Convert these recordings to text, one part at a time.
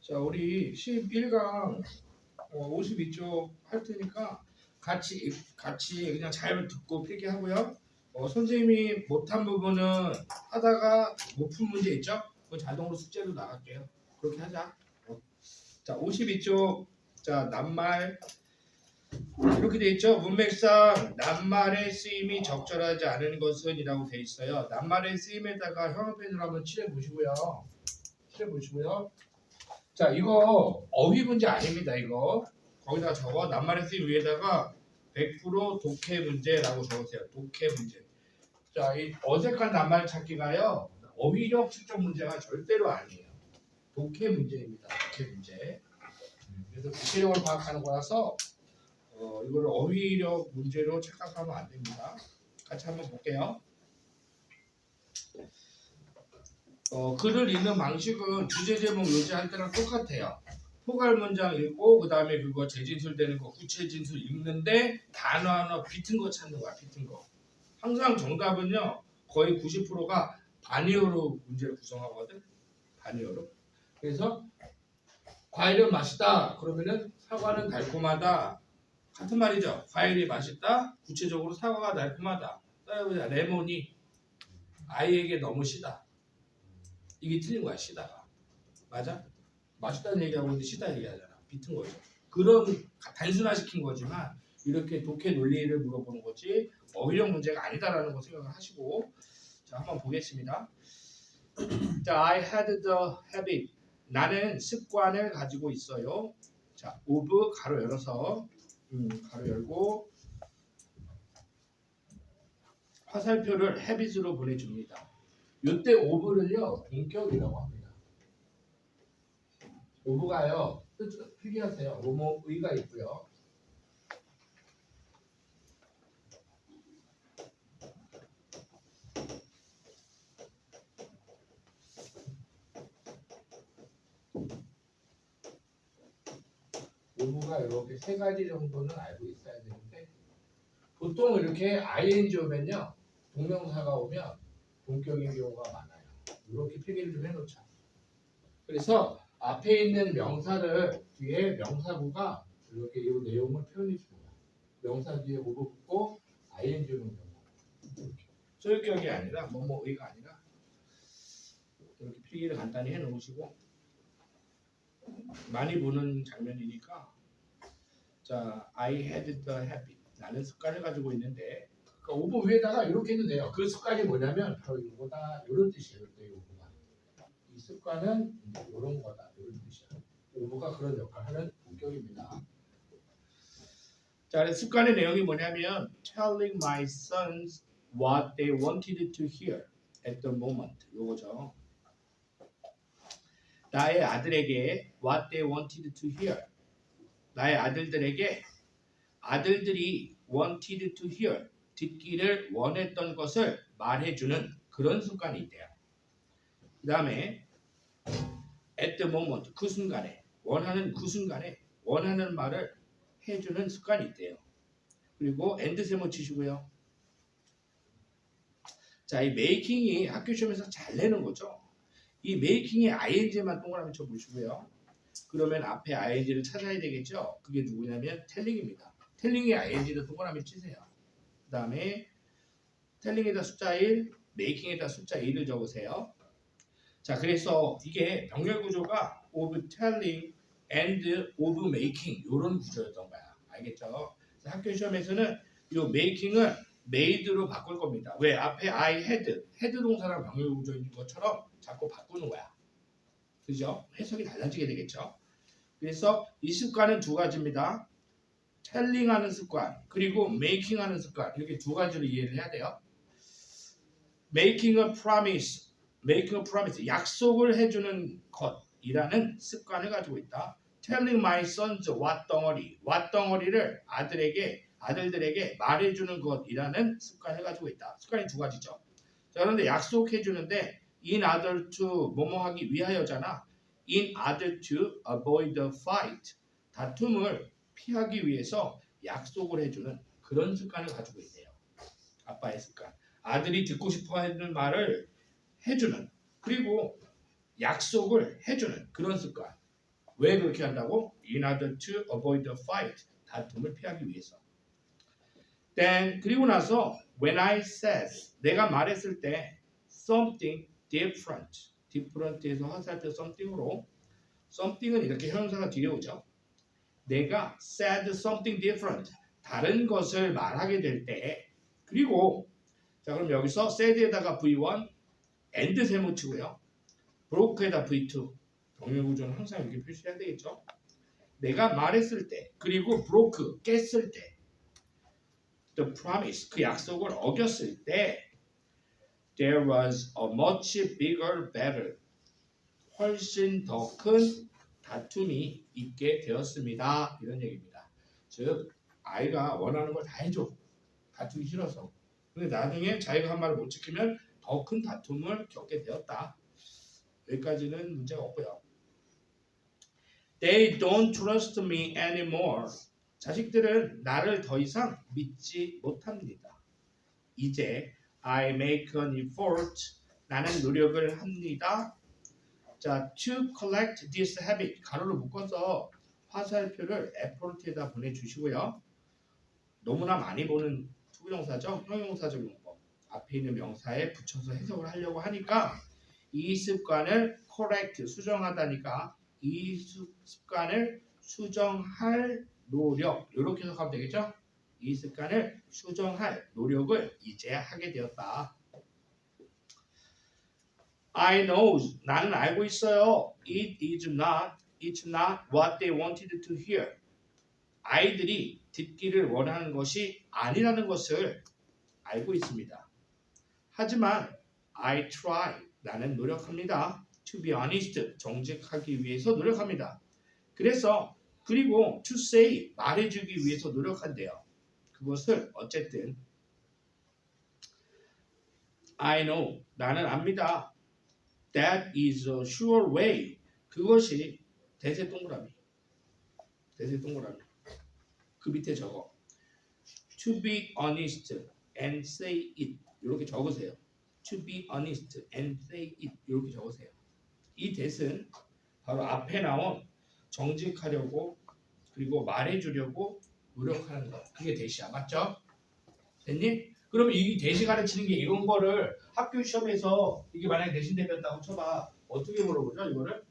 자, 우리 11강 52쪽 할 테니까 같이 그냥 잘 듣고 필기하고요. 선생님이 못한 부분은 하다가 못 푼 문제 있죠? 그거 자동으로 숙제로 나갈게요. 그렇게 하자. 자, 52쪽. 자, 낱말 이렇게 돼 있죠? 문맥상 낱말의 쓰임이 적절하지 않은 것은 이라고 돼 있어요. 낱말의 쓰임에다가 형용펜으로 한번 칠해 보시고요. 자, 이거 어휘 문제 아닙니다. 이거 거기다 적어 낱말의 쓰임 위에다가 100% 독해 문제라고 적으세요. 독해 문제. 자, 이 어색한 낱말 찾기가요, 어휘력 측정 문제가 절대로 아니에요. 독해 문제입니다. 독해 문제. 그래서 독해력을 파악하는 거라서 이거를 어휘력 문제로 착각하면 안 됩니다. 같이 한번 볼게요. 글을 읽는 방식은 주제 제목 요지할 때랑 똑같아요. 포괄 문장 읽고 그 다음에 그거 재진술되는 거 구체 진술 읽는데 단어 하나 비튼 거 찾는 거야. 비튼 거. 항상 정답은요 거의 90%가 반이어로 문제를 구성하거든. 반이어로. 그래서 과일은 맛있다. 그러면은 사과는 달콤하다. 같은 말이죠. 과일이 맛있다. 구체적으로 사과가 달콤하다. 따라해보자. 레몬이 아이에게 너무 시다. 이게 틀린 거야. 시다가. 맞아? 맛있다는 얘기하고 있는데 시다 얘기하잖아. 비튼 거죠. 그런 단순화시킨 거지만 이렇게 독해 논리를 물어보는 거지 어휘력 문제가 아니다라는 거 생각을 하시고, 자, 한번 보겠습니다. 자, I had the habit. 나는 습관을 가지고 있어요. 자, of 가로 열어서 가로 열고 화살표를 habit으로 보내줍니다. 이때 of를요 동격이라고 합니다. of가요 필기하세요. 뭐뭐 의가 있고요. of가 이렇게 세 가지 정도는 알고 있어야 되는데 보통 이렇게 ing 오면요 동명사가 오면 동격인 경우가 많아요. 이렇게 필기를 좀 해놓자. 그래서 앞에 있는 명사를 뒤에 명사구가 이렇게 이 내용을 표현해 주는 거야. 명사 뒤에 오브 붙고 ing 오는 경우. 소유격이 아니라 뭐뭐의가 아니라 이렇게 필기를 간단히 해 놓으시고, 많이 보는 장면이니까. 자, I had the habit. 나는 습관을 가지고 있는데, 그러니까 오브 위에다가 이렇게 해도 돼요. 그 습관이 뭐냐면 바로 이거다 이런 뜻이에요. 오브가. 이 습관은 이런 거다 이런 뜻이야. 오브가 그런 역할을 하는 본격입니다. 자, 습관의 내용이 뭐냐면 telling my sons what they wanted to hear at the moment. 요거죠. 나의 아들에게 what they wanted to hear. 나의 아들들에게 아들들이 wanted to hear, 듣기를 원했던 것을 말해주는 그런 습관이 있대요. 그 다음에 at the moment, 그 순간에 원하는 그 순간에 원하는 말을 해주는 습관이 있대요. 그리고 and 세모 치시고요. 자, 이 making이 학교 시험에서 잘 내는 거죠. 이 making의 ing만 동그라미 쳐보시고요. 그러면 앞에 ing를 찾아야 되겠죠. 그게 누구냐면 telling입니다. telling의 ing를 동그라미 치세요. 그 다음에 telling에다 숫자 1, making에다 숫자 1을 적으세요. 자, 그래서 이게 병렬 구조가 of telling and of making 이런 구조였던 거야. 알겠죠? 학교 시험에서는 이 making은 made로 바꿀 겁니다. 왜? 앞에 I had 동사랑 병렬 구조인 것처럼 자꾸 바꾸는 거야. 그죠? 해석이 달라지게 되겠죠? 그래서 이 습관은 두 가지입니다. telling 하는 습관 그리고 making 하는 습관, 이렇게 두 가지로 이해를 해야 돼요. making a promise 약속을 해주는 것이라는 습관을 가지고 있다. telling my sons what 덩어리를 아들들에게 말해주는 것이라는 습관을 가지고 있다. 습관이 두 가지죠. 자, 그런데 약속해주는데 in order to 뭐뭐 하기 위하여잖아. in order to avoid the fight, 다툼을 피하기 위해서 약속을 해주는 그런 습관을 가지고 있네요. 아빠의 습관. 아들이 듣고 싶어 하는 말을 해주는, 그리고 약속을 해주는 그런 습관. 왜 그렇게 한다고? In order to avoid the fight. 다툼을 피하기 위해서. Then 그리고 나서 when I said 내가 말했을 때 something different. different에서 화살표 something으로 something은 이렇게 형용사가 뒤에 오죠. 내가 said something different. 다른 것을 말하게 될 때 그리고 자 그럼 여기서 said에다가 V1 and 세모 치고요. broke에다 V2 병렬 구조는 항상 이렇게 표시해야 되겠죠. 내가 말했을 때 그리고 broke 깼을 때 the promise 그 약속을 어겼을 때 there was a much bigger battle 훨씬 더 큰 다툼이 있게 되었습니다. 이런 얘기입니다. 즉 아이가 원하는 걸 다 해줘. 다투기 싫어서. 근데 나중에 자기가 한 말을 못 지키면 더 큰 다툼을 겪게 되었다. 여기까지는 문제가 없고요. They don't trust me anymore. 자식들은 나를 더 이상 믿지 못합니다. 이제 I make an effort. 나는 노력을 합니다. 자, to collect this habit. 가로로 묶어서 화살표를 effort에다 보내주시고요. 너무나 많이 보는 투부정사죠. 형용사적 용법. 앞에 있는 명사에 붙여서 해석을 하려고 하니까 이 습관을 correct, 수정하다니까 이 습관을 수정할 노력 이렇게 해석하면 되겠죠? 이 습관을 수정할 노력을 이제 하게 되었다. I know, 나는 알고 있어요. It's not what they wanted to hear. 아이들이 듣기를 원하는 것이 아니라는 것을 알고 있습니다. 하지만 I try, 나는 노력합니다. To be honest, 정직하기 위해서 노력합니다. 그리고 to say, 말해주기 위해서 노력한대요. 그것을 어쨌든 I know, 나는 압니다. That is a sure way. 그것이 대세 동그라미. 그 밑에 적어. To be honest and say it. 이렇게 적으세요. To be honest and say it. 이렇게 적으세요. 이 that은 바로 앞에 나온 정직하려고 그리고 말해주려고 노력하는 것. 그게 that이야. 맞죠? 됐니? 그럼 이 that이 가르치는 게 이런 거를 학교 시험에서 이게 만약에 대신 대변다고 쳐봐. 어떻게 물어보죠? 이거를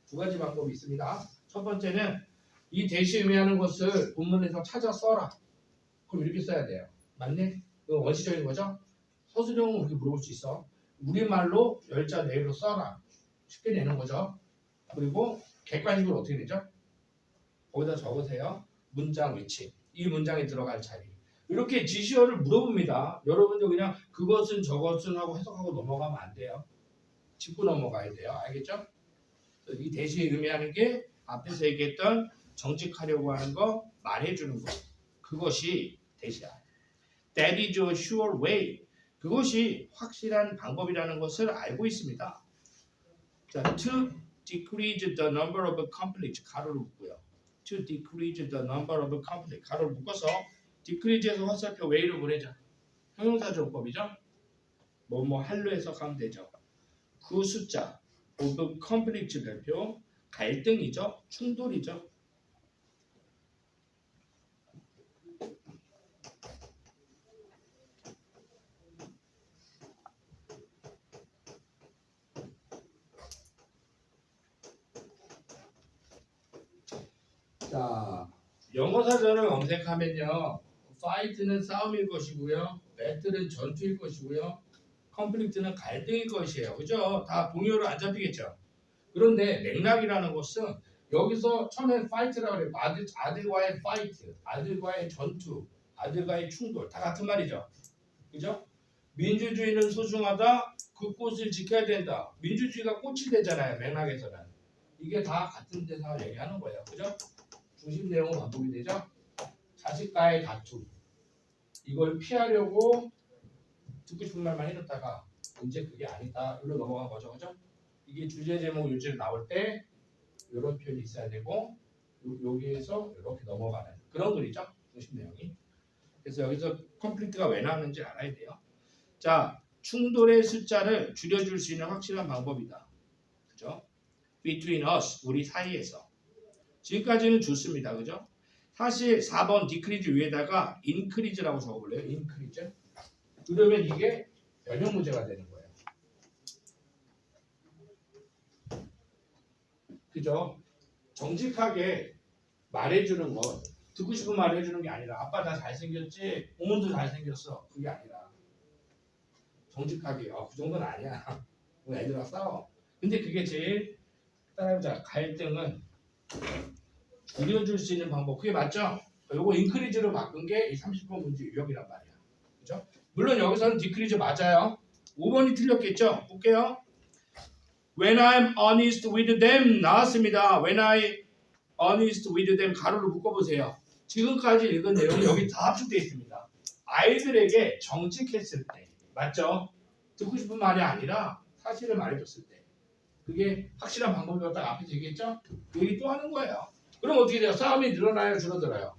두 가지 방법이 있습니다. 첫 번째는 이 that이 의미하는 것을 본문에서 찾아 써라. 그럼 이렇게 써야 돼요. 맞네? 이건 원시적인 거죠? 서술형은 그렇게 물어볼 수 있어. 우리말로 열자 내로 써라. 쉽게 내는 거죠. 그리고 객관식으로 어떻게 되죠? 거기다 적으세요. 문장 위치. 이 문장에 들어갈 자리. 이렇게 지시어를 물어봅니다. 여러분들 그냥 그것은 저것은 하고 해석하고 넘어가면 안 돼요. 짚고 넘어가야 돼요. 알겠죠? 이 that이 의미하는 게 앞에서 얘기했던 정직하려고 하는 거, 말해주는 거. 그것이 that이야. That is a sure way. 그것이 확실한 방법이라는 것을 알고 있습니다. 자, to decrease the number of conflicts 가로를 묶고요. To decrease the number of conflicts 가로를 묶어서 decrease에서 화살표 way로 보내자. 형용사적 법이죠. 뭐뭐 할로 해석하면 되죠. 그 숫자 of conflict 별표 갈등이죠. 충돌이죠. 자, 영어 사전을 검색하면요. fight는 싸움일 것이고요. battle는 전투일 것이고요. conflict는 갈등일 것이에요. 그죠? 다 동의어로 안 잡히겠죠. 그런데 맥락이라는 것은 여기서 처음에 fight라고 그래요. 아들과의 fight, 아들과의 전투, 아들과의 충돌 다 같은 말이죠. 그죠? 민주주의는 소중하다. 그 꽃을 지켜야 된다. 민주주의가 꽃이 되잖아요. 맥락에서는. 이게 다 같은 데서 얘기하는 거예요. 그죠? 중심 내용은 반복이 되죠. 자식과의 다툼. 이걸 피하려고 듣고 싶은 말만 해줬다가 이제 그게 아니다. 이리로 넘어간 거죠. 그죠? 이게 주제 제목 요지로 나올 때 이런 표현이 있어야 되고 여기에서 이렇게 넘어가는 그런 글이죠. 중심 내용이. 그래서 여기서 컴플리트가 왜 나왔는지 알아야 돼요. 자, 충돌의 숫자를 줄여줄 수 있는 확실한 방법이다. 그죠? Between us, 우리 사이에서. 지금까지는 좋습니다. 그죠? 사실 4번 디크리즈 위에다가 인크리즈라고 적어볼래요? 인크리즈. 그러면 이게 변형 문제가 되는 거예요. 그죠? 정직하게 말해주는 건 듣고 싶은 말 해주는 게 아니라 아빠 나 잘생겼지? 어머니도 잘생겼어. 그게 아니라 정직하게 그 정도는 아니야. 애들랑 싸워. 근데 그게 제일 따라해보자. 갈등은 줄여줄 수 있는 방법. 그게 맞죠? 요거 인크리즈로 바꾼 게 이 30번 문제 유형이란 말이야. 그죠? 물론 여기서는 디크리즈 맞아요. 5번이 틀렸겠죠? 볼게요. When I'm honest with them 나왔습니다. When I honest with them 가로로 묶어보세요. 지금까지 읽은 내용이 여기 다 합축되어 있습니다. 아이들에게 정직했을 때 맞죠? 듣고 싶은 말이 아니라 사실을 말해줬을 때 그게 확실한 방법이었다가 앞에 되겠죠? 그 얘기 또 하는 거예요. 그럼 어떻게 돼요? 싸움이 늘어나요? 줄어들어요?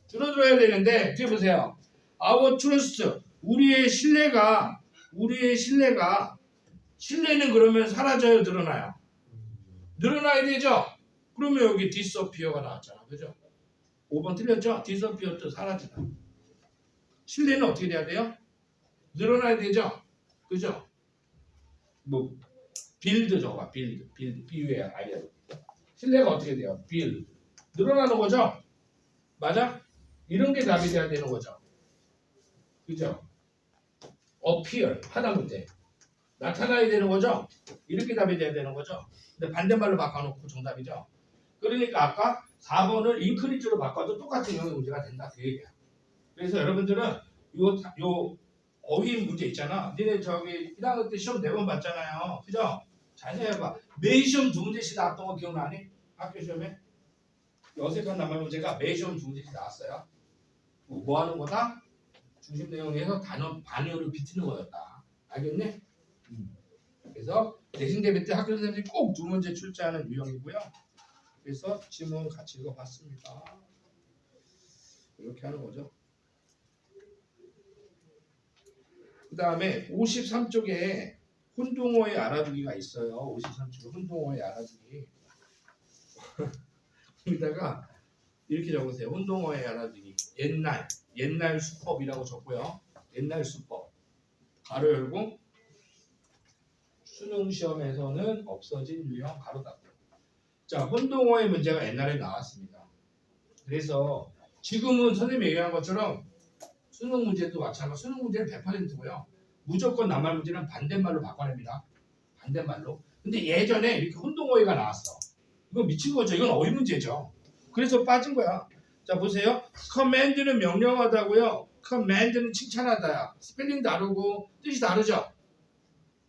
줄어들어야 되는데 뒤에 보세요. Our trust 우리의 신뢰는 그러면 사라져요? 늘어나요? 늘어나야 되죠? 그러면 여기 disappear가 나왔잖아. 그죠? 5번 틀렸죠? disappear 또 사라지다. 신뢰는 어떻게 돼야 돼요? 늘어나야 되죠? 그죠? 뭐 build 적어봐. build 비유해야 아이디어. 신뢰가 어떻게 돼요? build 늘어나는 거죠? 맞아? 이런 게 답이 돼야 되는 거죠. 그죠? appear 하다못해 나타나야 되는 거죠? 이렇게 답이 돼야 되는 거죠? 근데 반대말로 바꿔놓고 정답이죠? 그러니까 아까 4번을 인크리즈로 바꿔도 똑같은 유형의 문제가 된다 그 얘기야. 그래서 여러분들은 요 어휘 문제 있잖아. 니네 저기 1학년 때 시험 4번 봤잖아요. 그죠? 잘 생각해봐. 매일 시험 2문제씩 나왔던 거 기억나니? 학교 시험에? 어색한 낱말 문제가 매일 시험 2문제씩 나왔어요. 뭐 하는 거다? 중심 내용에서 반어를 비트는 거였다. 알겠네? 그래서 대신 대비 때 학교 선생님이 꼭 2문제 출제하는 유형이고요. 그래서 지문 같이 읽어봤습니다. 이렇게 하는 거죠. 그 다음에 53쪽에 혼동어의 알아두기가 있어요. 53쪽에 혼동어의 알아두기. 여기다가 이렇게 적으세요. 혼동어의 알아두기. 옛날 수법이라고 적고요. 옛날 수법. 가로 열고 수능 시험에서는 없어진 유형 가로 닫고. 자, 혼동어의 문제가 옛날에 나왔습니다. 그래서 지금은 선생님이 얘기한 것처럼 수능 문제도 마찬가지로 수능 문제는 100%고요. 무조건 낱말 문제는 반대말로 바꿔냅니다. 반대말로. 근데 예전에 이렇게 혼동어휘가 나왔어. 이거 미친 거죠. 이건 어휘 문제죠. 그래서 빠진 거야. 자, 보세요. command는 명령하다고요. command는 칭찬하다야. 스펠링 다르고 뜻이 다르죠.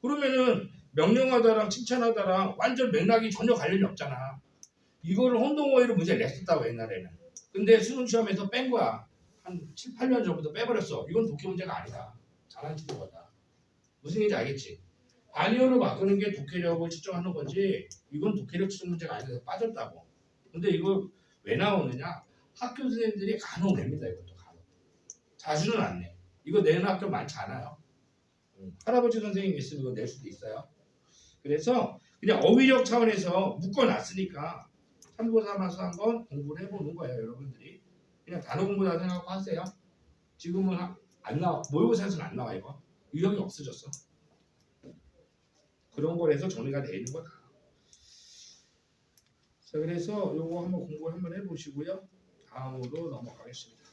그러면은 명령하다랑 칭찬하다랑 완전 맥락이 전혀 관련이 없잖아. 이거를 혼동어휘로 문제를 냈었다고 옛날에는. 근데 수능 시험에서 뺀 거야. 한 7, 8년 전부터 빼버렸어. 이건 독해 문제가 아니다. 장난치는 거다. 무슨 얘기인지 알겠지? 반의어로 바꾸는 게 독해력을 측정하는 거지 이건 독해력 측정 문제가 아니라서 빠졌다고. 근데 이거 왜 나오느냐? 학교 선생님들이 간혹 냅니다. 이것도 간혹. 자주는 안 내. 이거 내는 학교 많지 않아요. 할아버지 선생님이 있으면 이거 낼 수도 있어요. 그래서 그냥 어휘력 차원에서 묶어놨으니까 참고 삼아서 한번 공부를 해보는 거예요. 여러분들이. 그냥 단어 공부다 생각하고 하세요. 지금은 안 나와. 모의고사에서는 안 나와 이거. 유형이 없어졌어. 그런 거에서 정리가 돼 있는 거다. 자, 그래서 요거 한번 공부 한번 해보시고요. 다음으로 넘어가겠습니다.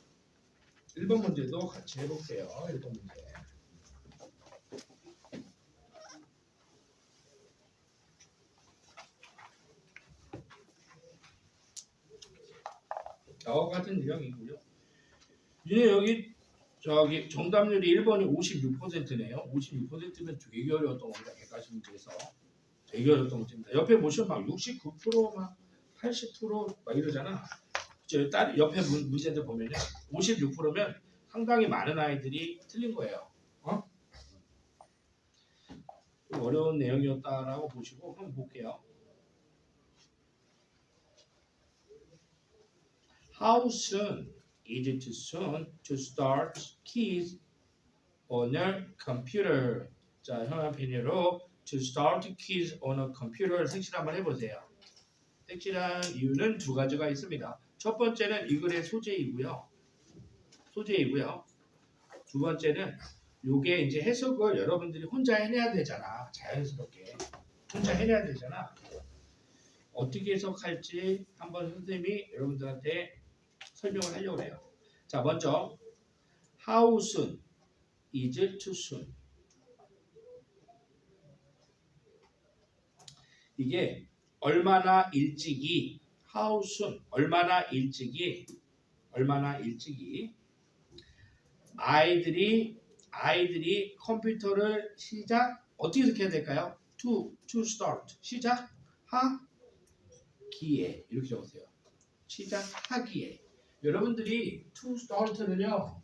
1번 문제도 같이 해볼게요. 1번 문제. 같은 유형이고요. 이제 여기 저기 정답률이 1번이 56%네요. 56%면 되게 어려웠던 겁니다. 100가지 문제에서 되게 어려웠던 문제입니다. 옆에 보시면 막 69% 막 80% 이러잖아. 옆에 문제들 보면요. 56%면 상당히 많은 아이들이 틀린 거예요. 좀 어려운 내용이었다라고 보시고 한번 볼게요. How soon is it soon to start keys on a computer? 자, 현안 편의로 to start keys on a computer 색칠 한번 해보세요. 색칠한 이유는 두 가지가 있습니다. 첫 번째는 이 글의 소재이고요. 두 번째는 요게 이제 해석을 여러분들이 혼자 해내야 되잖아. 자연스럽게 혼자 해내야 되잖아. 어떻게 해석할지 한번 선생님이 여러분들한테 설명을 하려고 해요. 자, 먼저 How soon is too soon? 이게 얼마나 일찍이 How soon? 얼마나 일찍이 아이들이 컴퓨터를 어떻게 해석해야 될까요? To start 시작하기에 이렇게 적으세요. 시작하기에 여러분들이 to start는요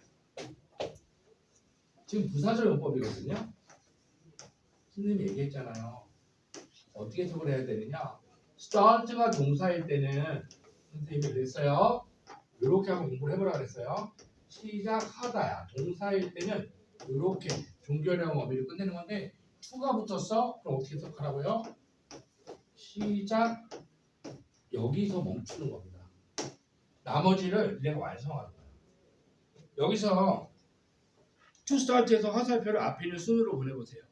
지금 부사절 용법이거든요. 선생님이 얘기했잖아요. 어떻게 해석을 해야 되느냐? start가 동사일 때는 선생님이 그랬어요. 이렇게 하고 공부를 해보라 그랬어요. 시작하다야 동사일 때는 이렇게 종결형 어미를 끝내는 건데 to가 붙었어? 그럼 어떻게 해석하라고요? 시작 여기서 멈추는 겁니다. 나머지를 내가 완성하는 거야. 여기서 to start에서 화살표를 앞에 있는 순으로 보내보세요.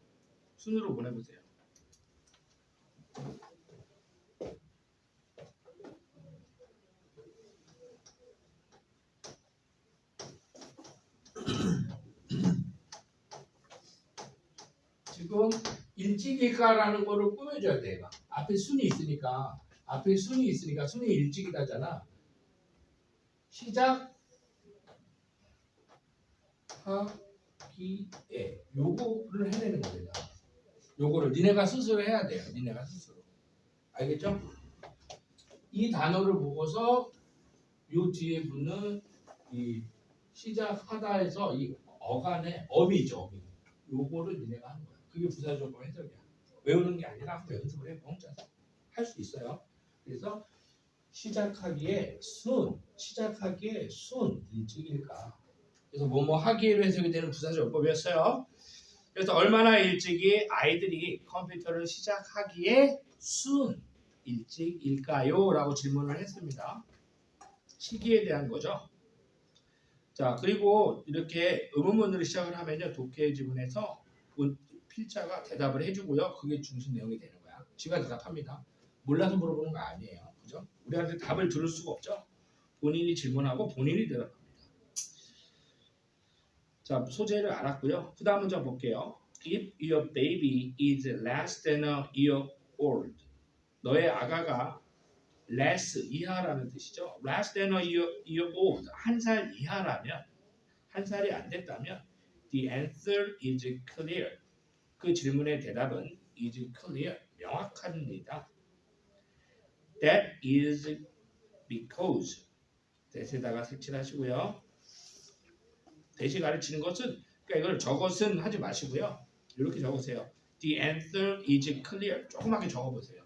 지금 일찍일까라는 거를 꾸며줘야 돼. 앞에 순이 있으니까 순이 일찍이다잖아. 시작하기에 요거를 해내는 거야. 요거를 니네가 스스로 해야 돼요. 니네가 스스로. 알겠죠? 이 단어를 보고서 요 뒤에 붙는 이 시작하다에서 이 어간의 어미죠. 어미. 요거를 니네가 하는 거야. 그게 부사적으로 해석이야. 외우는 게 아니라 한번 연습을 해. 혼자서 할 수 있어요. 그래서 시작하기에 순 일찍일까. 그래서 뭐뭐 하기로 해석이 되는 부사적법이었어요. 그래서 얼마나 일찍이 아이들이 컴퓨터를 시작하기에 순 일찍일까요? 라고 질문을 했습니다. 시기에 대한 거죠. 자, 그리고 이렇게 의문문으로 시작을 하면요. 독해 지문에서 필자가 대답을 해주고요. 그게 중심 내용이 되는 거야. 지가 대답합니다. 몰라서 물어보는 거 아니에요. 그죠? 우리한테 답을 들을 수가 없죠. 본인이 질문하고 본인이 대답합니다. 자, 소재를 알았고요. 그 다음 문제 볼게요. If your baby is less than a year old. 너의 아가가 less 이하라는 뜻이죠. less than a year old. 한 살 이하라면, 한 살이 안 됐다면 the answer is clear. 그 질문의 대답은 is clear. 명확합니다. That is because. 대세다가 색칠하시고요. 대시 가르치는 것은 그러니까 이걸 저것은 하지 마시고요. 이렇게 적으세요. The answer is clear. 조그맣게 적어보세요.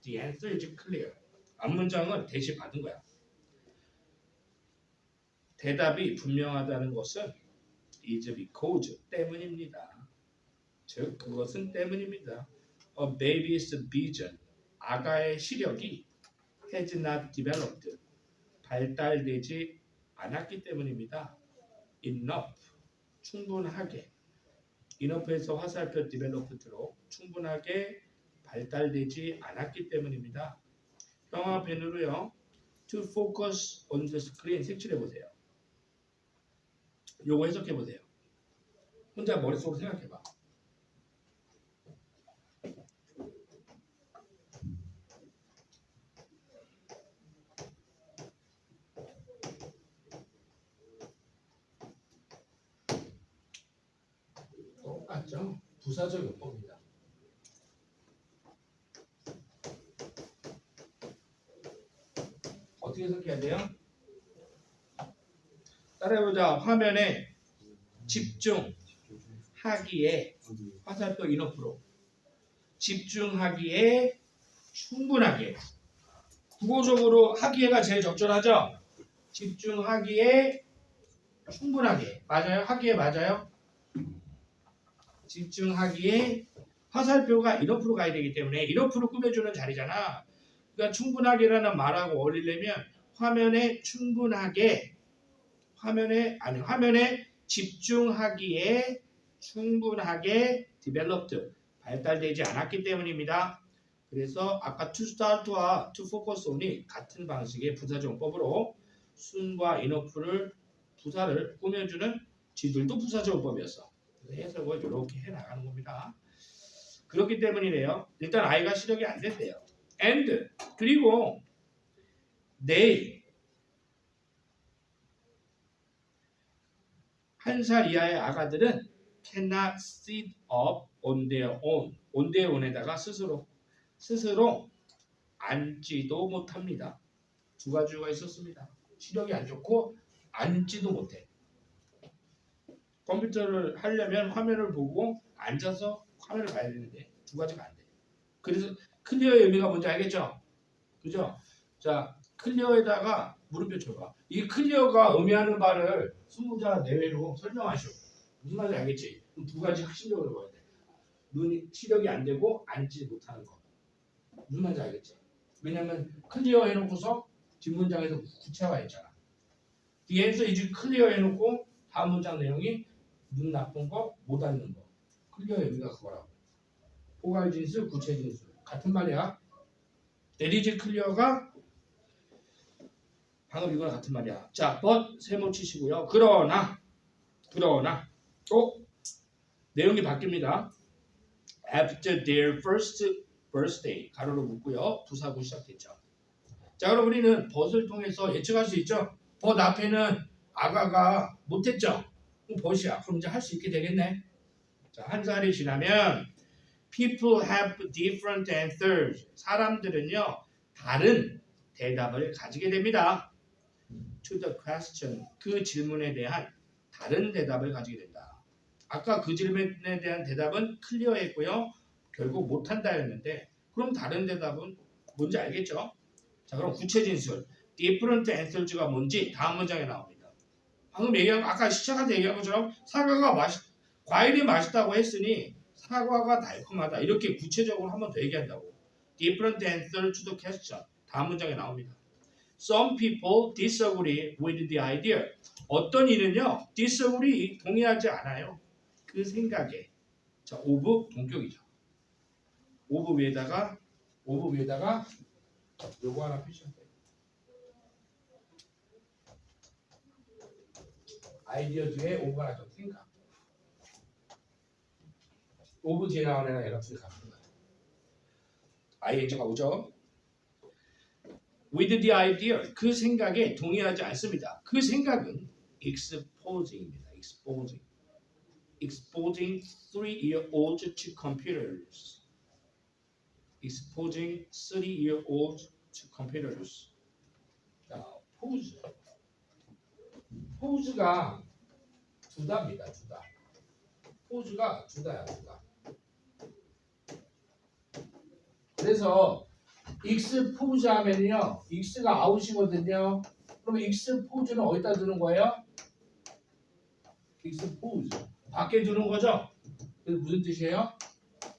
The answer is clear. 앞문장은 대시 받은 거야. 대답이 분명하다는 것은 is because 때문입니다. 즉 그것은 때문입니다. A baby's vision. 아가의 시력이 has not developed. 발달되지 않았기 때문입니다. enough. 충분하게. enough에서 화살표 developed로 충분하게 발달되지 않았기 때문입니다. 형아 펜으로요. To focus on the screen 색칠해 보세요. 요거 해석해 보세요. 혼자 머릿속으로 생각해 봐. 똑같죠? 부사적 용법입니다. 어떻게 해석해야 돼요? 따라해보자. 화면에 집중하기에 화살표 인어프로 집중하기에 충분하게 국어적으로 하기에가 제일 적절하죠? 집중하기에 충분하게 맞아요? 하기에 맞아요? 집중하기에 화살표가 인어프로 가야 되기 때문에 인어프로 꾸며주는 자리잖아. 그러니까 충분하게라는 말하고 어울리려면 화면에 충분하게 화면에 집중하기에 충분하게 developed 발달되지 않았기 때문입니다. 그래서 아까 to start와 to focus on이 같은 방식의 부사정법으로 soon과 enough를 부사를 꾸며주는 지들도 부사정법이었어. 그래서 해석을 이렇게 해나가는 겁니다. 그렇기 때문이래요. 일단 아이가 시력이 안 된대요. and 그리고 they 1살 이하의 아가들은 cannot sit up on their own. on their own에다가 스스로 앉지도 못합니다. 두 가지가 있었습니다. 시력이 안 좋고 앉지도 못해. 컴퓨터를 하려면 화면을 보고 앉아서 화면을 봐야 되는데 두 가지가 안 돼. 그래서 클리어의 의미가 뭔지 알겠죠? 그죠? 자, 클리어에다가 물음표 쳐봐. 이 클리어가 의미하는 바를 20자 내외로 설명하시오. 무슨 말인지 알겠지? 두 가지 핵심적으로 봐야 돼. 눈이 시력이 안 되고 앉지 못하는 거. 무슨 말인지 알겠지? 왜냐면 클리어 해놓고서 뒷문장에서 구체화했잖아. The answer is clear 해놓고 다음 문장 내용이 눈 나쁜 거, 못 앉는 거. 클리어의 의미가 그거라고. 포괄 진술, 구체 진술. 같은 말이야. That is clear가 방금 이거랑 같은 말이야. 자, but 세모 치시고요. 그러나 또 내용이 바뀝니다. After their first birthday 가로로 묶고요. 부사구 시작했죠. 자, 그럼 우리는 but을 통해서 예측할 수 있죠. but 앞에는 아가가 못했죠. 그럼 but이야. 그럼 이제 할 수 있게 되겠네. 자, 한 살이 지나면 people have different answers. 사람들은요 다른 대답을 가지게 됩니다. To the question. 그 질문에 대한 다른 대답을 가지게 된다. 아까 그 질문에 대한 대답은 클리어했고요. 결국 못한다였는데 그럼 다른 대답은 뭔지 알겠죠? 자, 그럼 구체 진술. different answers가 뭔지 다음 문장에 나옵니다. 방금 얘기한 아까 시작할 때 얘기한 것처럼 과일이 맛있다고 했으니 사과가 달콤하다. 이렇게 구체적으로 한 번 더 얘기한다고. Different answer to the question. 다음 문장에 나옵니다. Some people disagree with the idea. 어떤 이는요, disagree 동의하지 않아요. 그 생각에. 자, of 동격이죠. of 위에다가 요거 하나 표시하세요. 아이디어 뒤에 of가 나죠. 생각. of 뒤에 나오는 애가 얘가 생각합니다. ing가 오죠. With the idea, 그 생각에 동의하지 않습니다. 그 생각은 exposing입니다. Exposing 3-year-olds to computers. Exposing 3-year-olds to computers. 자, 포즈가 두다입니다. 두다. 포즈가 두다야. 그래서 익스포즈 하면요. 익스가 아웃이거든요. 그러면 익스포즈는 어디다 두는 거예요? 익스포즈. 밖에 두는 거죠? 그래서 무슨 뜻이에요?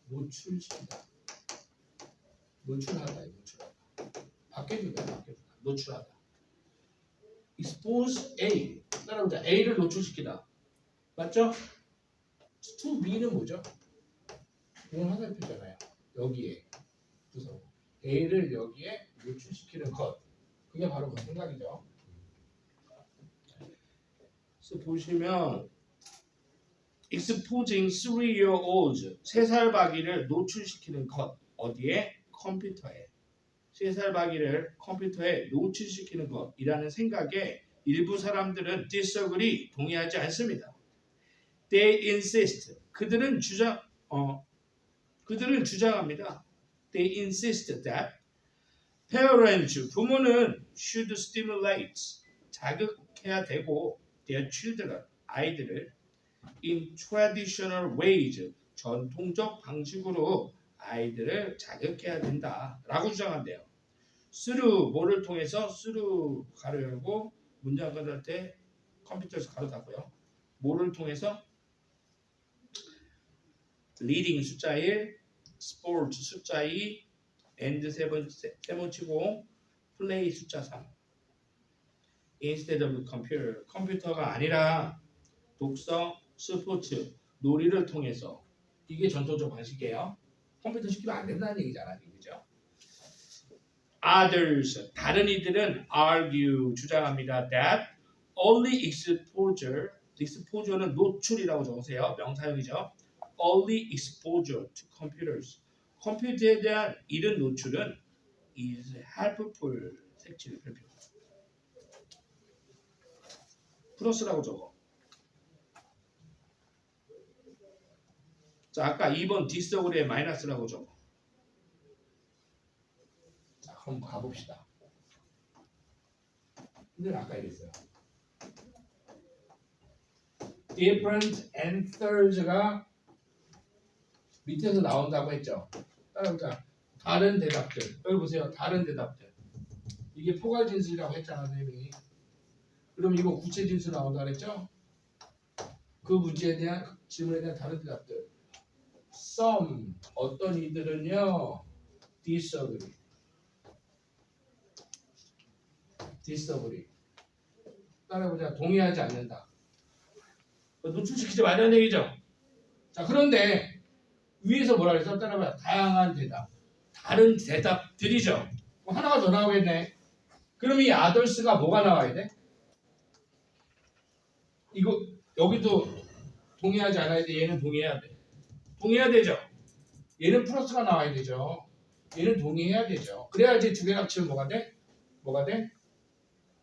노출시키다. 노출하다. 밖에 두다. 노출하다. expose A. 따라보자. A를 노출시키다. 맞죠? to B는 뭐죠? 이건 화살표잖아요. 여기에. 그래서 A를 여기에 노출시키는 것. 그게 바로 그 생각이죠. 그래서 보시면 exposing 3-year-olds 3살 박이를 노출시키는 것. 어디에? 컴퓨터에. 3살 박이를 컴퓨터에 노출시키는 것이라는 생각에 일부 사람들은 disagree 동의하지 않습니다. They insist 그들은 주장합니다. They insist that parents 부모는 should stimulate 자극해야 되고 their children 아이들을 in traditional ways 전통적 방식으로 아이들을 자극해야 된다라고 주장한대요. through 뭐를 통해서 through 가로 열고 문장 끝날 때 컴퓨터에서 가로 닫고요. 뭐를 통해서 reading 숫자 1, sport 숫자 2, and 세번 치고 play 숫자 3 instead of computer 컴퓨터가 아니라 독서, 스포츠, 놀이를 통해서 이게 전통적 방식이에요. 컴퓨터 시키면 안 된다는 얘기잖아, 그죠? Others 다른 이들은 argue 주장합니다 that only exposure는 노출이라고 적으세요. 명사형이죠. Only exposure to computers 컴퓨터에 대한 이른 노출은 is helpful 색칠 별표 플러스라고 적어. 자, 아까 2번 디스어그리에 마이너스라고 적어. 자, 그럼 가봅시다. 근데 아까 이랬어요. different answers가 밑에서 나온다고 했죠. 따라보자. 다른 대답들. 여기 보세요. 다른 대답들. 이게 포괄 진술이라고 했잖아, 선생님이. 그럼 이거 구체 진술 나온다 그랬죠? 그 문제에 대한 질문에 대한 다른 대답들. Some 어떤 이들은요 disagree 따라해보자. 동의하지 않는다. 노출시키지 말라는 얘기죠. 자, 그런데 위에서 뭐라 그랬어? 따라해봐. 다양한 대답 다른 대답들이죠. 하나가 더 나오겠네. 그럼 이 others가 뭐가 나와야 돼? 이거 여기도 동의하지 않아야 돼. 얘는 동의해야 돼. 동의해야 되죠. 얘는 플러스가 나와야 되죠. 얘는 동의해야 되죠. 그래야지 두 개 합치면 뭐가 돼? 뭐가 돼?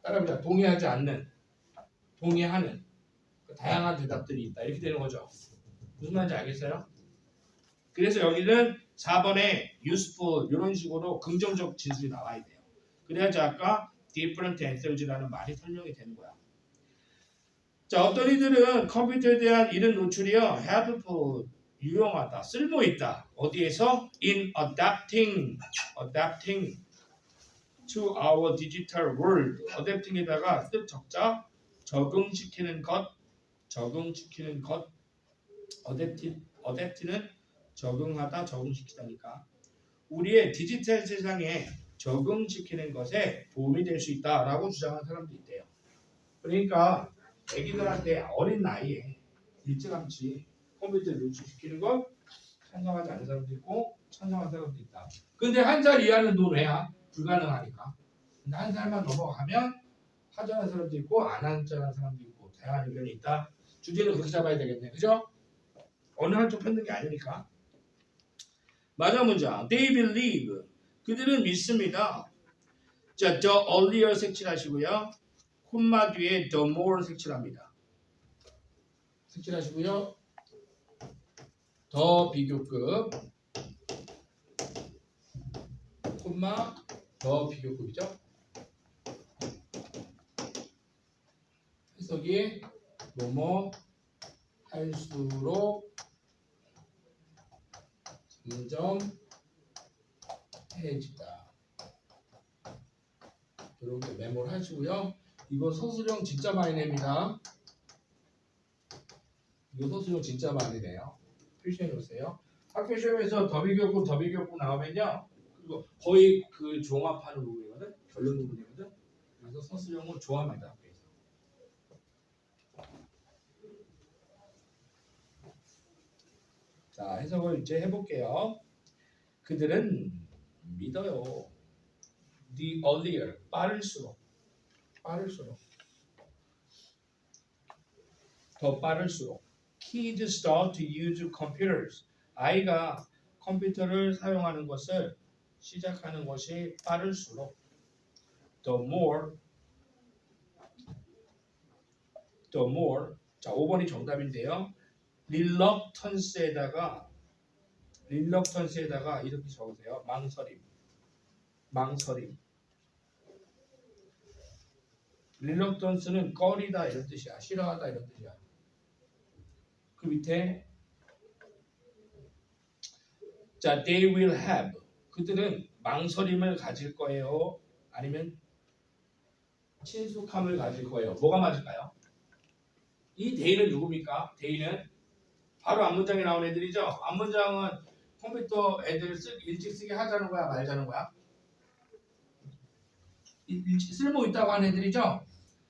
따라해보자. 동의하지 않는, 동의하는 다양한 대답들이 있다. 이렇게 되는 거죠. 무슨 말인지 알겠어요? 그래서 여기는 4번에 useful 이런 식으로 긍정적 진술이 나와야 돼요. 그래야지 아까 different answers라는 말이 설명이 되는 거야. 자, 어떤 이들은 컴퓨터에 대한 이런 노출이요 helpful 유용하다, 쓸모있다. 어디에서? In adapting to our digital world. adapting에다가 뜻 적자 적응시키는 것. adapt는 적응하다, 적응시키다니까. 우리의 디지털 세상에 적응시키는 것에 도움이 될 수 있다라고 주장하는 사람도 있대요. 그러니까 애기들한테 어린 나이에 일찌감치 컴퓨터를 노출시키는 걸 찬성하지 않는 사람도 있고 찬성하는 사람도 있다. 근데 한 살 이하는 논외야. 불가능하니까. 근데 한 살만 넘어가면 하자는 사람도 있고 안 하자는 사람도 있고 다양한 의견이 있다. 주제는 그렇게 잡아야 되겠네. 그죠? 어느 한쪽 편든 게 아니니까. 마지막 문장. They believe. 그들은 믿습니다. 자, the earlier 색칠하시고요. 콤마 뒤에 the more 색칠합니다. 색칠하시고요. 더 비교급 콤마 더 비교급이죠. 해석이 뭐뭐 할수록 점점해지다. 이렇게 메모를 하시고요. 이거 서술형 진짜 많이 냅니다. 이거 서술형 진짜 많이 내요. 표시해 놓으세요. 학교 시험에서 더비교급 나오면요. 그거 거의 그 종합하는 부분이거든. 결론 부분이거든. 그래서 서술형을 좋아합니다. 학교에서. 자, 해석을 이제 해볼게요. 그들은 믿어요. The earlier 빠를수록 더 빠를수록 kids start to use computers 아이가 컴퓨터를 사용하는 것을 시작하는 것이 빠를수록 the more 자 5번이 정답인데요. reluctance에다가 이렇게 적으세요. 망설임. reluctance는 꺼리다 이런 뜻이야. 싫어하다 이런 뜻이야. 그 밑에 자, they will have 그들은 망설임을 가질 거예요. 아니면 친숙함을 가질 거예요. 뭐가 맞을까요? 이 they는 누굽니까? they는 바로 앞문장에 나온 애들이죠. 앞문장은 컴퓨터 애들 일찍 쓰게 하자는 거야, 말자는 거야? 일찍 쓸모 있다고 하는 애들이죠?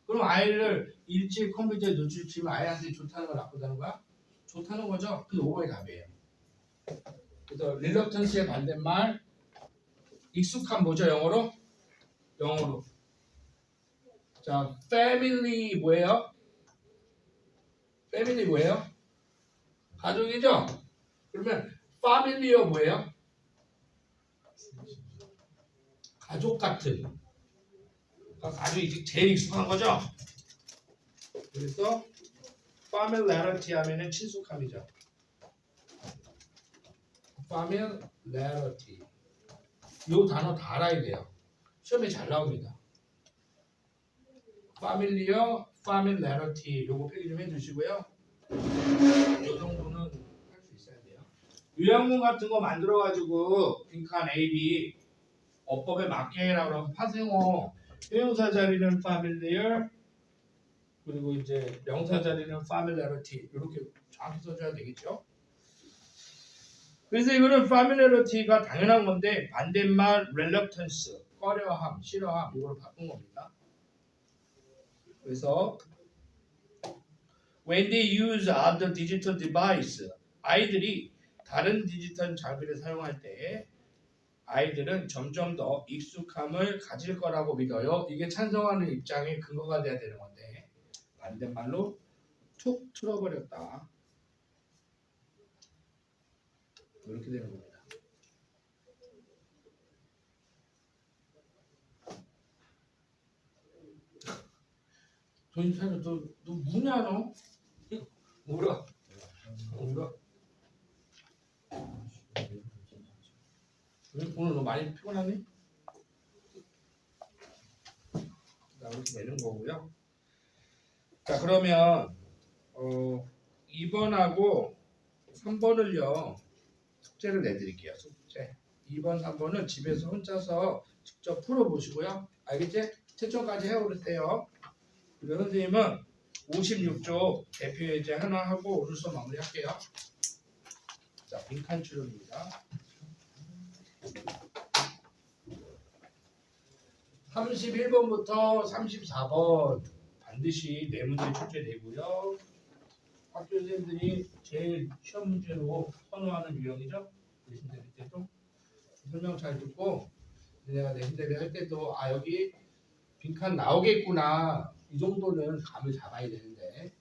그럼 아이를 일찍 컴퓨터에 노출시키면 아이한테 좋다는 거 나쁘다는 거야? 좋다는 거죠? 그게 5번의 답이에요. 그래서 릴럭턴스의 반대말 익숙한 뭐죠? 영어로? 자, family 뭐예요? family 뭐예요? 가족이죠? 그러면 family가 뭐예요? 가족 같은. 가족이 제일 익숙한 거죠? 그래서 familiarity 하면은 친숙함이죠. familiarity. 이 단어 다 알아야 돼요. 시험에 잘 나옵니다. familiar, familiarity. 요거 표기 좀 해주시고요. 이 정도는 할 수 있어야 돼요. 요양문 같은 거 만들어가지고 빈칸 A, B 어법에 맞게 해라고 하면 파생어 형용사 자리는 familiar 그리고 이제 명사 자리는 familiarity 이렇게 정확히 써줘야 되겠죠. 그래서 이거는 familiarity가 당연한 건데 반대말 reluctance 꺼려함, 싫어함 이걸 바꾼 겁니다. 그래서 when they use other digital device 아이들이 다른 디지털 장비를 사용할 때 아이들은 점점 더 익숙함을 가질 거라고 믿어요. 이게 찬성하는 입장의 근거가 돼야 되는 건데 반대말로 툭 틀어버렸다. 이렇게 되는 겁니다. 조인찬이 너 뭐냐 너? 울어. 오늘 너 많이 피곤하니? 나 이렇게 내는 거고요. 자 그러면 2번하고 3번을요 숙제를 내드릴게요. 숙제 2번 3번은 집에서 혼자서 직접 풀어보시고요. 알겠지? 채점까지 해오세요. 그리고 선생님은 56쪽 대표 예제 하나 하고 오늘 수업 마무리할게요. 자 빈칸 출력입니다. 31번부터 34번 반드시 네 문제 출제되고요. 학교 선생님들이 제일 시험 문제로 선호하는 유형이죠. 내신대비 때도 설명 잘 듣고 내가 내신대비 할 때도 여기 빈칸 나오겠구나 이 정도는 감을 잡아야 되는데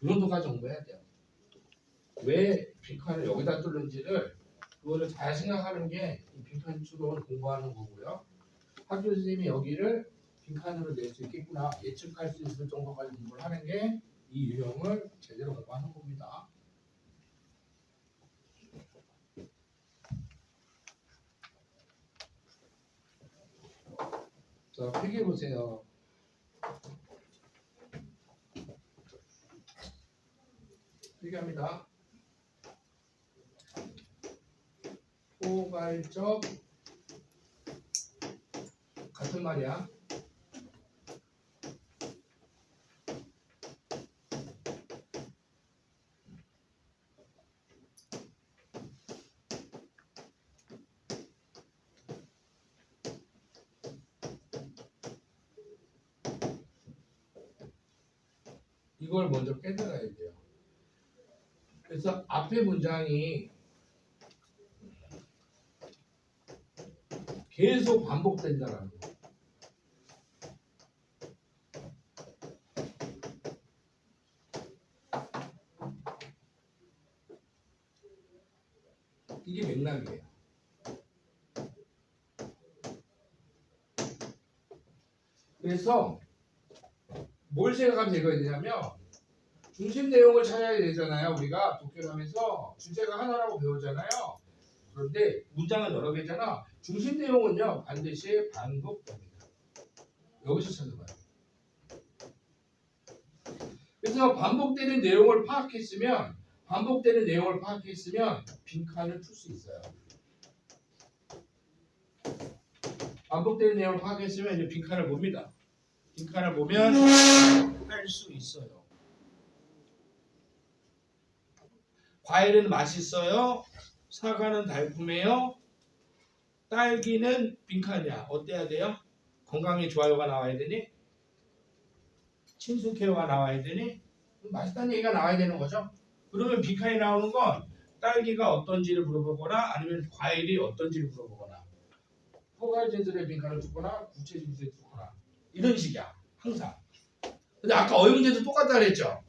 이 정도까지 공부해야 돼요. 왜 빈칸을 여기다 뚫는지를 그거를 잘 생각하는 게 이 빈칸 수를 공부하는 거고요. 학교 선생님이 여기를 빈칸으로 낼 수 있겠구나 예측할 수 있을 정도까지 공부를 하는 게 이 유형을 제대로 공부하는 겁니다. 자, 필기해 보세요. 필기합니다. 포괄적 같은 말이야. 이걸 먼저 깨달아야 돼요. 그래서 앞에 문장이 계속 반복된다는 거. 이게 맥락이에요. 그래서 뭘 생각하면 되거든요. 중심 내용을 찾아야 되잖아요. 우리가 독해를 하면서 주제가 하나라고 배우잖아요. 그런데 문장은 여러 개잖아. 중심 내용은요 반드시 반복됩니다. 여기서 찾아봐요. 그래서 반복되는 내용을 파악했으면 빈칸을 풀 수 있어요. 반복되는 내용을 파악했으면 이제 빈칸을 봅니다. 빈칸을 보면 할 수 있어요. 과일은 맛있어요? 사과는 달콤해요. 딸기는 빈칸이야. 어때야 돼요? 건강에 좋아요가 나와야 되니? 친숙해요가 나와야 되니? 맛있다는 얘기가 나와야 되는 거죠. 그러면 빈칸이 나오는 건 딸기가 어떤지를 물어보거나 아니면 과일이 어떤지를 물어보거나 포괄 진술의 빈칸을 주거나 구체 진술을 주거나 이런 식이야. 항상. 근데 아까 어휘 문제도 똑같다 그랬죠.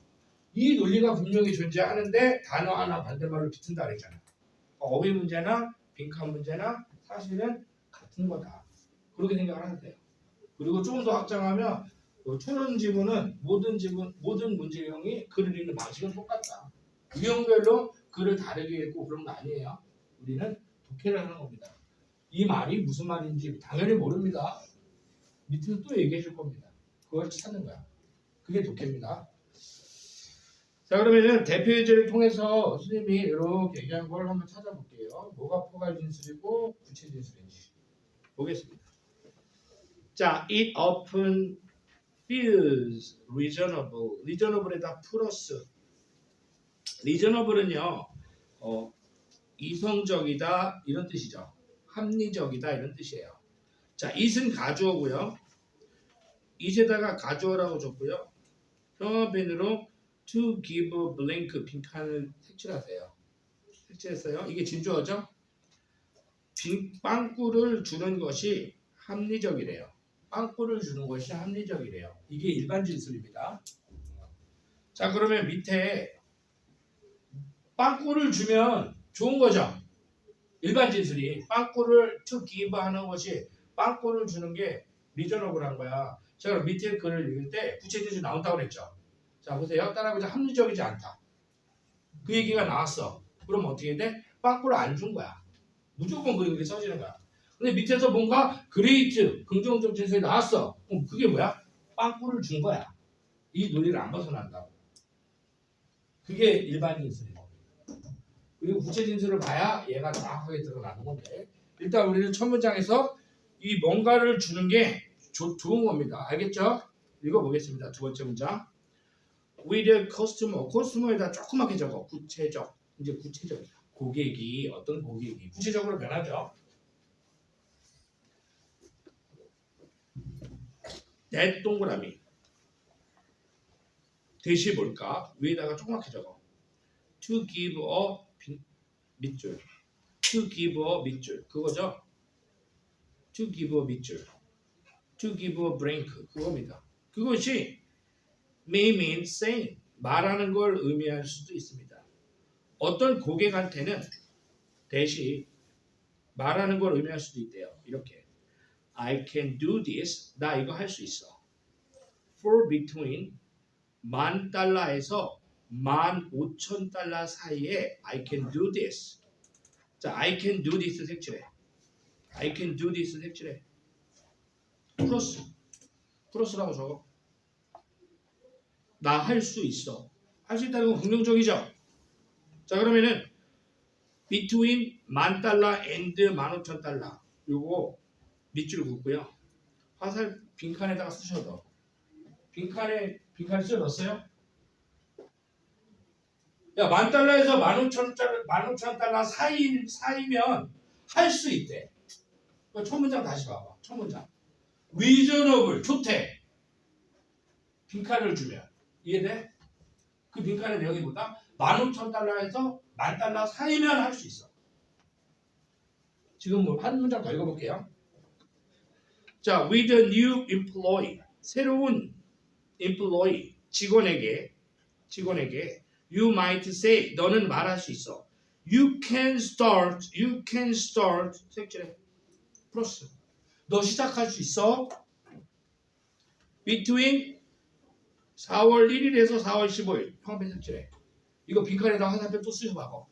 이 논리가 분명히 존재하는데 단어 하나 반대말로 비튼다 그랬잖아. 어휘 문제나 빈칸 문제나 사실은 같은 거다. 그렇게 생각을 하면 돼요. 그리고 조금 더 확장하면 초론 지문은 모든 문제형이 글을 읽는 방식은 똑같다. 유형별로 글을 다르게 읽고 그런 거 아니에요. 우리는 독해를 하는 겁니다. 이 말이 무슨 말인지 당연히 모릅니다. 밑에서 또 얘기해 줄 겁니다. 그걸 찾는 거야. 그게 독해입니다. 자, 그러면은 대표 예제를 통해서 선생님이 이렇게 얘기한 걸 한번 찾아볼게요. 뭐가 포괄 진술이고 구체 진술인지 보겠습니다. 자, it often feels reasonable. reasonable에다 플러스. reasonable은요, 이성적이다 이런 뜻이죠. 합리적이다 이런 뜻이에요. 자, it은 가주어고요. it에다가 가주어라고 줬고요. 형용편으로 to give a blank 빈칸을 색칠하세요. 색칠했어요. 이게 진주어죠. 빵꾸를 주는 것이 합리적이래요. 빵꾸를 주는 것이 합리적이래요. 이게 일반 진술입니다. 자, 그러면 밑에 빵꾸를 주면 좋은 거죠. 일반 진술이 빵꾸를 to give 하는 것이 빵꾸를 주는 게 리저너블한 거야. 자, 그럼 밑에 글을 읽을 때 구체 진술이 나온다고 그랬죠. 자, 보세요. 따라해보자. 합리적이지 않다. 그 얘기가 나왔어. 그럼 어떻게 돼? 빵꾸를 안 준 거야. 무조건 그렇게 써지는 거야. 근데 밑에서 뭔가 그레이트, 긍정적 진술이 나왔어. 그럼 그게 뭐야? 빵꾸를 준 거야. 이 논리를 안 벗어난다고. 그게 일반 진술이고. 그리고 구체 진술을 봐야 얘가 정확하게 드러나는 건데 일단 우리는 첫 문장에서 이 뭔가를 주는 게 좋은 겁니다. 알겠죠? 읽어보겠습니다. 두 번째 문장. With a customer. customer에다 조그맣게 적어. 구체적. 이제 구체적이야. 고객이 어떤 고객이 구체적으로 변하죠. that 동그라미. 대시 뭘까? 위에다가 조그맣게 적어. To give a 밑줄. To give a 밑줄. 그거죠? To give a 밑줄. To give a blank. 그겁니다. 그것이 may mean saying. 말하는 걸 의미할 수도 있습니다. 어떤 고객한테는 대시 말하는 걸 의미할 수도 있대요. 이렇게 I can do this. 나 이거 할 수 있어. For between $10,000에서 15,000달러 사이에 I can do this. 자, I can do this 색칠해. I can do this 색칠해. 플러스라고 적어. 나 할 수 있어. 할 수 있다는 건 긍정적이죠. 자, 그러면은 between $10,000 and 15,000달러. 요거 밑줄 긋고요. 화살 빈칸에다가 쓰셔도 빈칸 쓰여 넣었어요? 야, $10,000에서 15,000달러 사이면 할 수 있대. 첫 문장 다시 봐봐. 첫 문장. reasonable, 좋대. 빈칸을 주면. 이해돼? 그 빈칸은 여기보다 15,000달러에서 10,000달러 사이면 할 수 있어. 지금 뭐 한 문장 더 읽어볼게요. 자, with a new employee. 새로운 employee. 직원에게 you might say. 너는 말할 수 있어. You can start. 색칠해. 플러스. 너 시작할 수 있어. between 4월 1일에서 4월 15일. 평변 색칠해. 이거 빈칸에다 화살표 또 쓰여봐봐.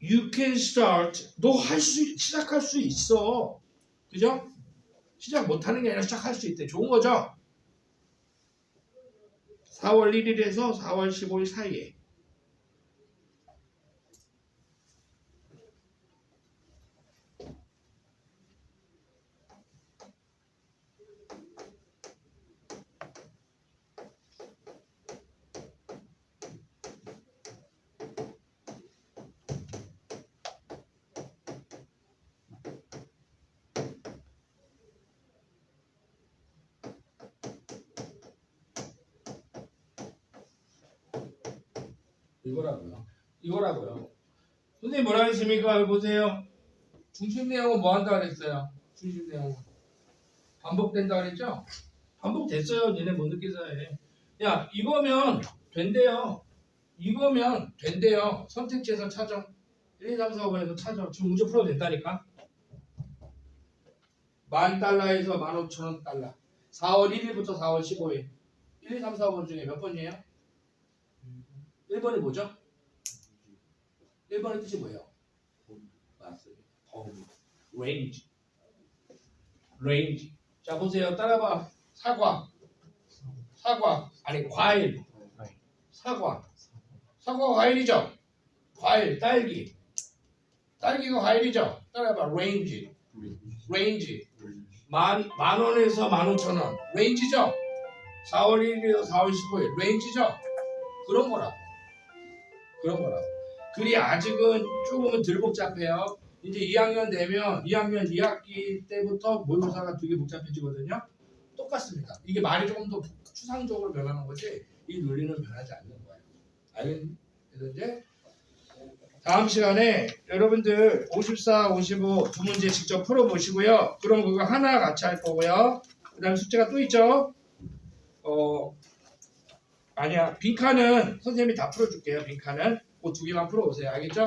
You can start. 너 시작할 수 있어. 그죠? 시작 못하는 게 아니라 시작할 수 있대. 좋은 거죠? 4월 1일에서 4월 15일 사이에. 이거라고요. 이거라고요. 선생님 뭐라 했습니까? 여기 보세요. 중심 내용은 뭐 한다 그랬어요? 중심 내용은 반복된다 그랬죠? 반복됐어요. 니네 못 느끼서 해. 야 이거면 된대요. 이거면 된대요. 선택지에서 찾아. 1, 2, 3, 4, 5번에서 찾아. 지금 문제 풀어도 된다니까. $10,000에서 15,000원 달러. 4월 1일부터 4월 15일. 1, 2, 3, 4, 5번 중에 몇 번이에요? 1번이 뭐죠? 1번의 뜻이 뭐예요? 맞습니다. range. range. 자 보세요. 따라봐. 사과. 아니 과일. 사과. 사과가 과일이죠? 과일. 딸기가 과일이죠? 따라봐. range. 만 원에서 15,000원. 레인지죠? 4월 1일에서 4월 15일. 레인지죠? 그런 거라고. 글이 아직은 조금은 덜 복잡해요. 이제 2학년 되면 2학년 2학기 때부터 모의고사가 되게 복잡해지거든요. 똑같습니다. 이게 말이 조금 더 추상적으로 변하는 거지 이 논리는 변하지 않는 거예요. 알겠니? 그래서 이제 다음 시간에 여러분들 54, 55 두 문제 직접 풀어보시고요. 그럼 그거 하나 같이 할 거고요. 그 다음에 숙제가 또 있죠. 아니야. 빈칸은 선생님이 다 풀어줄게요. 빈칸은 그 두 개만 풀어오세요. 알겠죠?